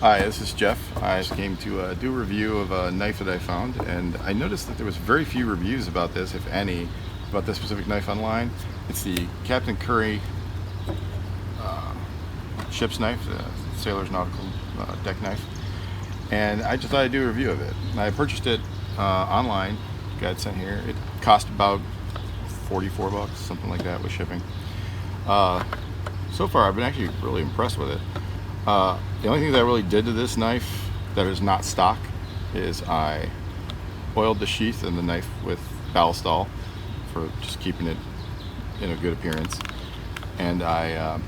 Hi, this is Jeff. I just came to do a review of a knife that I found, and I noticed that there was very few reviews about this, if any, about this specific knife online. It's the Captain Currey ship's knife, sailor's nautical deck knife, and I just thought I'd do a review of it. I purchased it online, got it sent here. It cost about 44 bucks, something like that with shipping. So far I've been actually really impressed with it. The only thing that I really did to this knife that is not stock is I oiled the sheath and the knife with Ballistol for just keeping it in a good appearance, and I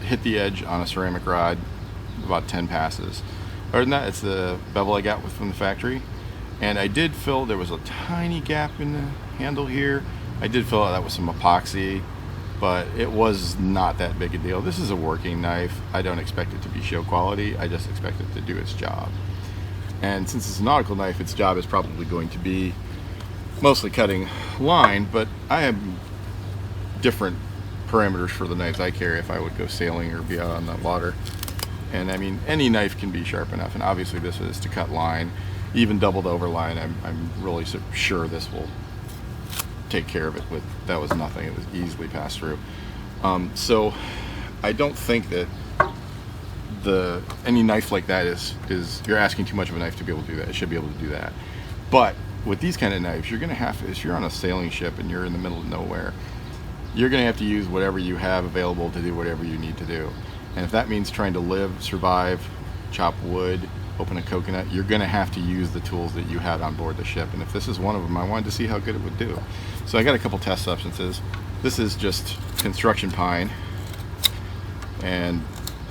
hit the edge on a ceramic rod about 10 passes. Other than that, it's the bevel I got from the factory, and I did fill, there was a tiny gap in the handle here. I did fill that with some epoxy, but it was not that big a deal. This is a working knife. I don't expect it to be show quality. I just expect it to do its job. And since it's a nautical knife, its job is probably going to be mostly cutting line, but I have different parameters for the knives I carry if I would go sailing or be out on the water. And I mean, any knife can be sharp enough, and obviously this is to cut line, even doubled over line. I'm really sure this will take care of it. With that was nothing, it was easily passed through. So I don't think that any knife like that is you're asking too much of a knife to be able to do that. It should be able to do that. But with these kind of knives, you're gonna have to, if you're on a sailing ship and you're in the middle of nowhere, you're gonna have to use whatever you have available to do whatever you need to do. And if that means trying to live, survive, chop wood, open a coconut, you're gonna have to use the tools that you had on board the ship. And if this is one of them, I wanted to see how good it would do. So I got a couple test substances. This is just construction pine, and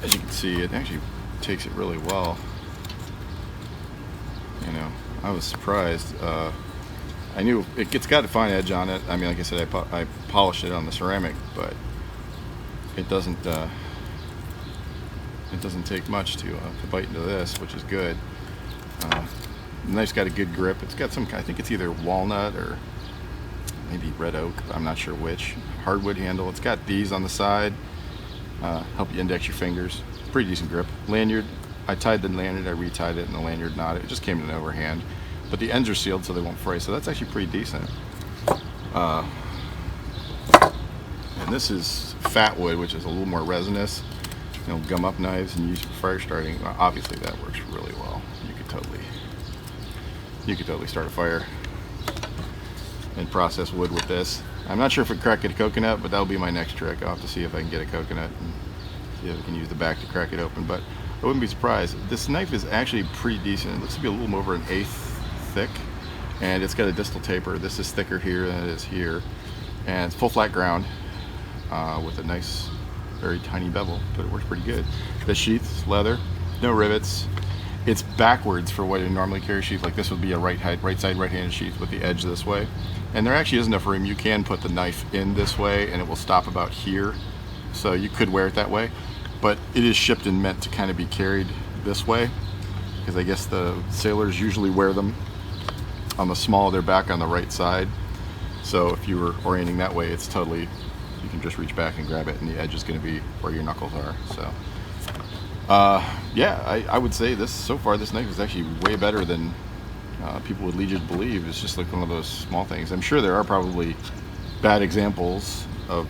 as you can see, it actually takes it really well. You know, I was surprised. I knew it's got a fine edge on it. I mean, like I said, I polished it on the ceramic, but it doesn't take much to bite into this, which is good. The knife's got a good grip. It's got some, I think it's either walnut or maybe red oak, I'm not sure which. Hardwood handle. It's got these on the side, help you index your fingers. Pretty decent grip. Lanyard, I tied the lanyard, I retied it, and the lanyard knot. It just came in an overhand, but the ends are sealed so they won't fray, so that's actually pretty decent. And this is fat wood, which is a little more resinous. You know, gum up knives and use for fire starting. Well, obviously that works really well. You could totally start a fire and process wood with this. I'm not sure if it crack a coconut, but that'll be my next trick. I'll have to see if I can get a coconut and see if I can use the back to crack it open, but I wouldn't be surprised. This knife is actually pretty decent. It looks to be a little over 1/8 thick, and it's got a distal taper. This is thicker here than it is here, and it's full flat ground with a nice, very tiny bevel, but it works pretty good. The sheath's leather, no rivets. It's backwards for what you normally carry sheath. Like this would be a right side right-handed sheath with the edge this way. And there actually is enough room. You can put the knife in this way and it will stop about here. So you could wear it that way, but it is shipped and meant to kind of be carried this way, because I guess the sailors usually wear them on the small of their back on the right side. So if you were orienting that way, it's totally, you can just reach back and grab it, and the edge is going to be where your knuckles are. So yeah, I would say this, so far this knife is actually way better than people would lead you to believe. It's just like one of those small things. I'm sure there are probably bad examples of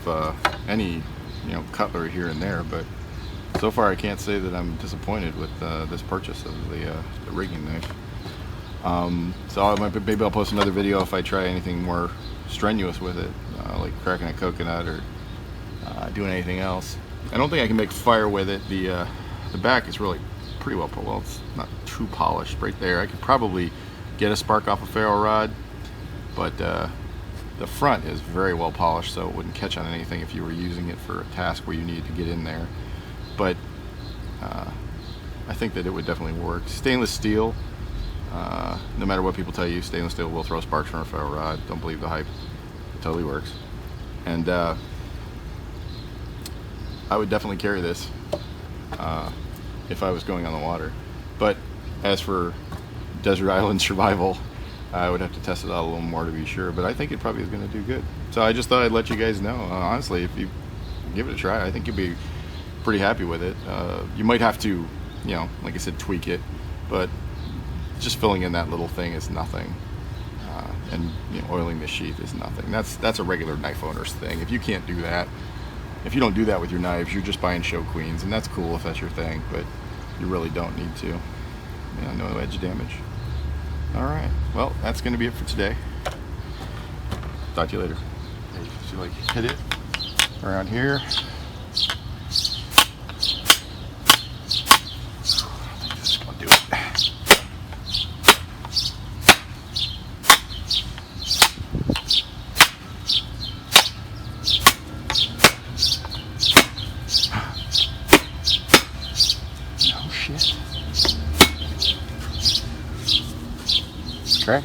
any, you know, cutlery here and there, but so far I can't say that I'm disappointed with this purchase of the rigging knife. So maybe I'll post another video if I try anything more strenuous with it, like cracking a coconut or doing anything else. I don't think I can make fire with it. The back is really pretty well polished. Well, it's not too polished right there. I could probably get a spark off a ferro rod, but the front is very well polished, so it wouldn't catch on anything if you were using it for a task where you needed to get in there. But I think that it would definitely work. Stainless steel, no matter what people tell you, stainless steel will throw sparks from a ferro rod. Don't believe the hype. It totally works. And I would definitely carry this if I was going on the water. But as for desert island survival, I would have to test it out a little more to be sure, but I think it probably is going to do good. So I just thought I'd let you guys know. Honestly, if you give it a try, I think you'll be pretty happy with it. You might have to you know, like I said, tweak it, but just filling in that little thing is nothing. And you know, oiling the sheath is nothing. That's a regular knife owner's thing. If you can't do that, if you don't do that with your knives, you're just buying show queens, and that's cool if that's your thing, but you really don't need to. You know, no edge damage. All right, well, that's going to be it for today. Talk to you later. Hey, so like hit it around here. I think this is going to do it. No shit. Crack.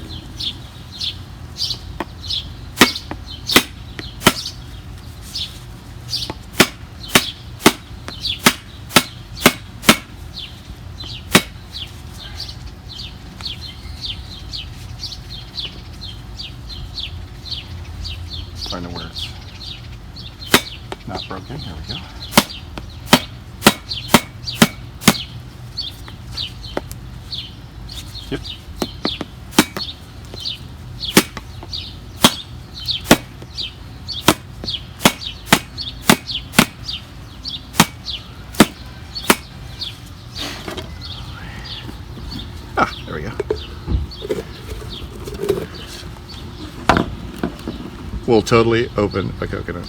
Find out where it's not broken. There we go. Yep. Ah, there we go. Will totally open a coconut.